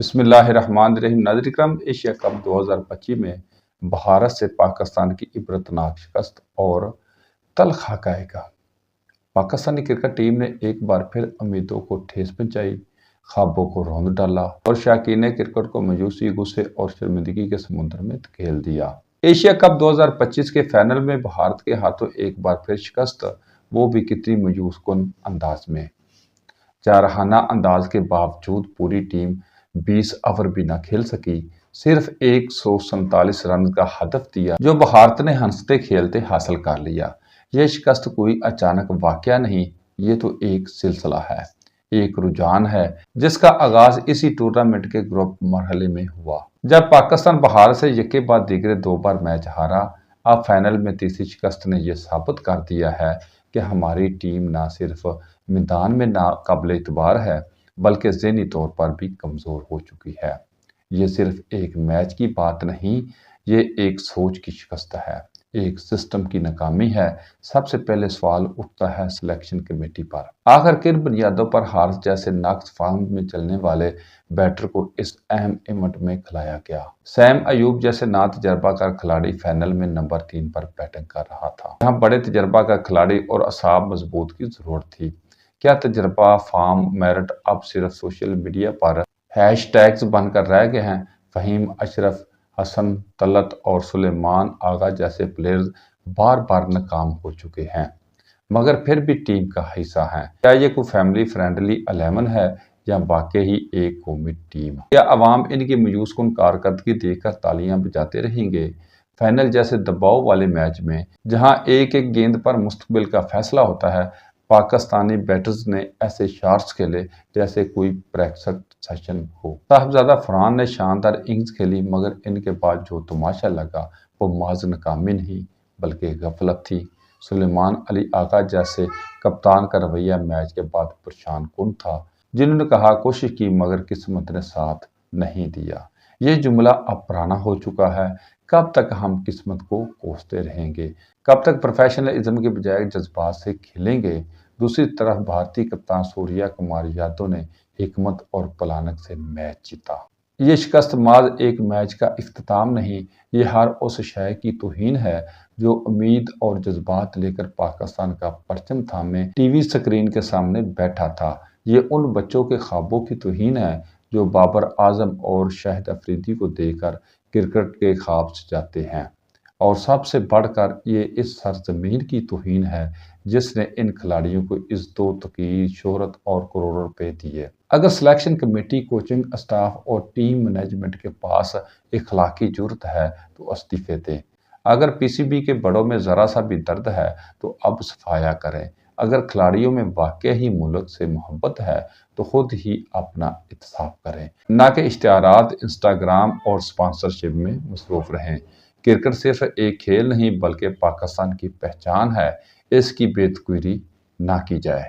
بسم اللہ الرحمن الرحیم۔ ناظرین کرام، ایشیا کپ 2025 میں بھارت سے پاکستان کی عبرتناک شکست اور تلخ حقائق۔ پاکستانی کرکٹ ٹیم نے ایک بار پھر امیدوں کو ٹھیس پہنچائی، خوابوں کو روند ڈالا اور شائقین کرکٹ کو مایوسی، غصے اور شرمندگی کے سمندر میں دھکیل دیا۔ ایشیا کپ 2025 کے فائنل میں بھارت کے ہاتھوں ایک بار پھر شکست، وہ بھی کتنی مایوس کن انداز میں۔ جارحانہ انداز کے باوجود پوری ٹیم 20 اوور بھی نہ کھیل سکی، صرف 147 رنز کا ہدف دیا جو بھارت نے ہنستے کھیلتے حاصل کر لیا۔ یہ شکست کوئی اچانک واقعہ نہیں، یہ تو ایک سلسلہ ہے، ایک رجحان ہے جس کا آغاز اسی ٹورنامنٹ کے گروپ مرحلے میں ہوا جب پاکستان بھارت سے یکے بعد دیگرے 2 بار میچ ہارا۔ اب فائنل میں تیسری شکست نے یہ ثابت کر دیا ہے کہ ہماری ٹیم نہ صرف میدان میں ناقابل اعتبار ہے بلکہ ذہنی طور پر بھی کمزور ہو چکی ہے۔ یہ صرف ایک میچ کی بات نہیں، یہ ایک سوچ کی شکست ہے، ایک سسٹم کی ناکامی ہے۔ سب سے پہلے سوال اٹھتا ہے سلیکشن کمیٹی پر۔ آخر کن بنیادوں پر حارث جیسے ناقص فارم میں چلنے والے بیٹر کو اس اہم ایونٹ میں کھلایا گیا؟ سیم ایوب جیسے نا تجربہ کار کھلاڑی فائنل میں نمبر 3 پر بیٹنگ کر رہا تھا، یہاں بڑے تجربہ کار کھلاڑی اور اعصاب مضبوط کی ضرورت تھی۔ کیا تجربہ، فارم، میرٹ اب صرف سوشل میڈیا پر ہیش ٹیگز بن کر رہ گئے ہیں؟ فہیم اشرف، حسن طلعت اور سلیمان آغا جیسے پلیئرز بار بار ناکام ہو چکے ہیں مگر پھر بھی ٹیم کا حصہ ہیں۔ کیا یہ کوئی فیملی فرینڈلی 11 ہے یا واقعی ایک قومی ٹیم؟ کیا عوام ان کی مایوس کن کارکردگی دیکھ کر تالیاں بجاتے رہیں گے؟ فائنل جیسے دباؤ والے میچ میں جہاں ایک ایک گیند پر مستقبل کا فیصلہ ہوتا ہے، پاکستانی بیٹرز نے ایسے شاٹس کھیلے جیسے کوئی پریکٹس سیشن ہو۔ صاحبزادہ فرحان نے شاندار اننگز کھیلی مگر ان کے بعد جو تماشا لگا وہ محض ناکامی نہیں بلکہ غفلت تھی۔ سلیمان علی آغا جیسے کپتان کا رویہ میچ کے بعد پریشان کن تھا، جنہوں نے کہا کوشش کی مگر قسمت نے ساتھ نہیں دیا۔ یہ جملہ اب پرانا ہو چکا ہے۔ کب تک ہم قسمت کو کوستے رہیں گے؟ کب تک پروفیشنلزم کے بجائے جذبات سے کھیلیں گے؟ دوسری طرف بھارتی کپتان سوریہ کمار یادو نے حکمت اور پلاننگ سے میچ جیتا۔ یہ شکست محض ایک میچ کا اختتام نہیں، یہ ہر اس شے کی توہین ہے جو امید اور جذبات لے کر پاکستان کا پرچم تھامے ٹی وی سکرین کے سامنے بیٹھا تھا۔ یہ ان بچوں کے خوابوں کی توہین ہے جو بابر اعظم اور شاہد افریدی کو دیکھ کر کرکٹ کے خواب سجاتے ہیں، اور سب سے بڑھ کر یہ اس سرزمین کی توہین ہے جس نے ان کھلاڑیوں کو عزت و توقیر، شہرت اور کروڑوں روپے دیے۔ اگر سلیکشن کمیٹی، کوچنگ اسٹاف اور ٹیم مینجمنٹ کے پاس اخلاقی جرأت ہے تو استعفے دیں۔ اگر پی سی بی کے بڑوں میں ذرا سا بھی درد ہے تو اب صفایا کریں۔ اگر کھلاڑیوں میں واقعی ملک سے محبت ہے تو خود ہی اپنا احتساب کریں، نہ کہ اشتہارات، انسٹاگرام اور سپانسرشپ میں مصروف رہیں۔ کرکٹ صرف ایک کھیل نہیں بلکہ پاکستان کی پہچان ہے، اس کی بے تقویری نہ کی جائے۔